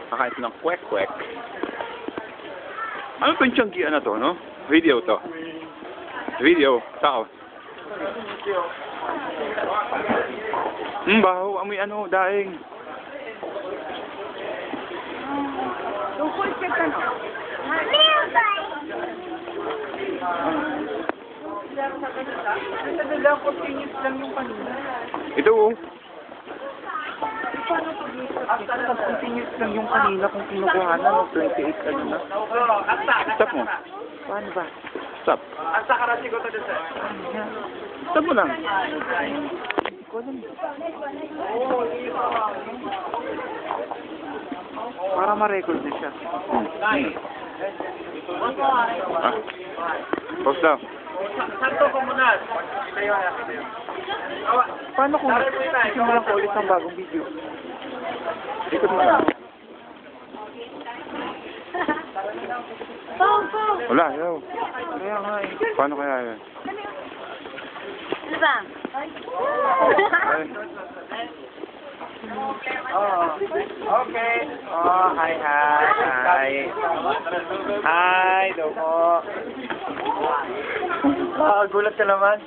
Kakain ng kwek-kwek. Ano itong tiyanggian na to, no? Video to. Video. Tao. Baho. Amoy ano, daing. Tungkol siya ka, no? Continuous lang yung kanina. Ito, oh. Continuous lang yung kanina kung kinukuhanan ng 28 ano na. Stop mo. Paano ba? Stop. Stop mo lang. Hindi ko alam. Para ma-record na siya. Ah. Pause daw. Paano kung simulan ko ulit ang bagong video? Ikot mo lang. Wala, yaw. Kaya nga eh. Paano kaya yan? Ano ba? Ay. Okay. Oh, hi. Hi, Doko. Gulat ka naman.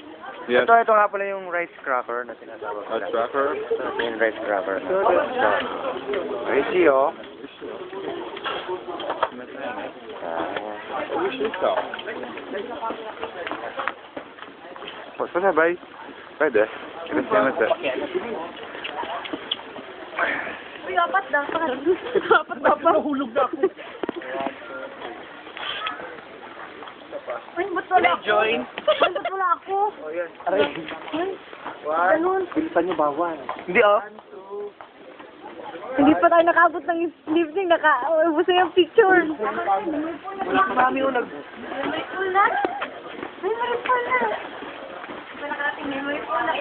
Yes. Ito nga pala yung rice cracker na tinatawag A tracker. Ito yung rice cracker. Rice, oh. Wish ito. Pause na, bye. Pwede. Ilas naman sa... Uy, apat daw. Apat daw. Nahulog na ako. Uy, ba't wala ako? Join. Uy, ba't wala ako? Oh, yan. Aray. Uy, One. ganun. Bilisan nyo bawal. Hindi, oh. Hindi pa tayo nakaabot ng evening. Ubus na yung picture. Mami, oh, Memory full na. Memory full na. Wala nakarating memory full na.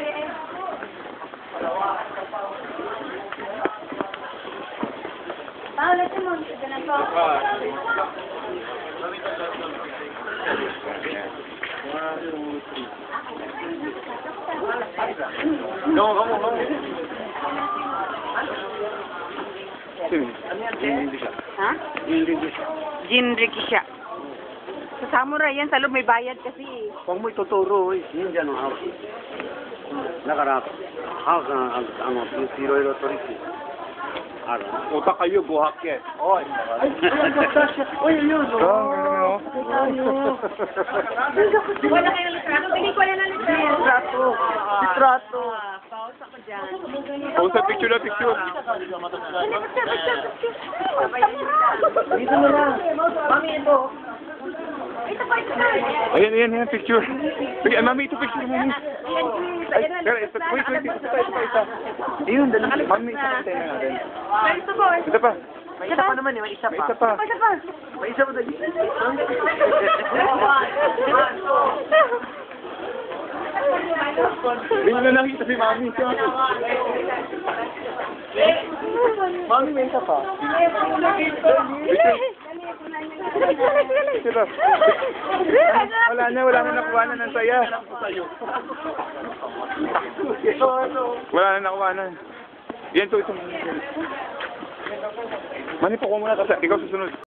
Paolo, ito mo. Ganun po. Come on. Sino? Hindi siya. Ha? Jinriki siya. Sa samurai yan, sa loob may bayad kasi. Huwag mo ituturo, eh. Ninja no house. だから、ハウスの、いろいろ取引ある。 Utak kayo, buhak yan. Oy! Oy, yun! Wala kayong litrato. Bigay ko na ng litrato. Litrato! Pause ako dyan. Pause sa picture na picture. Dito mo na! Mami, ito! Ito pa, ito pa. Ayan, picture. Sige, mami, ito picture, mami. Ay, pero, wait, isa. Ayun, dali. Mami, isa pa tayo na natin. Ito po. Isa pa. May isa pa naman eh, may isa May pa. isa pa. Ito pa. May isa pa dali. Hindi na nakita si mami. Mami, may isa pa. Ito. Wala na nakuha na ng saya. Wala na nakuha na. Yan to, ito. Mani, po ko muna kasi ikaw susunod.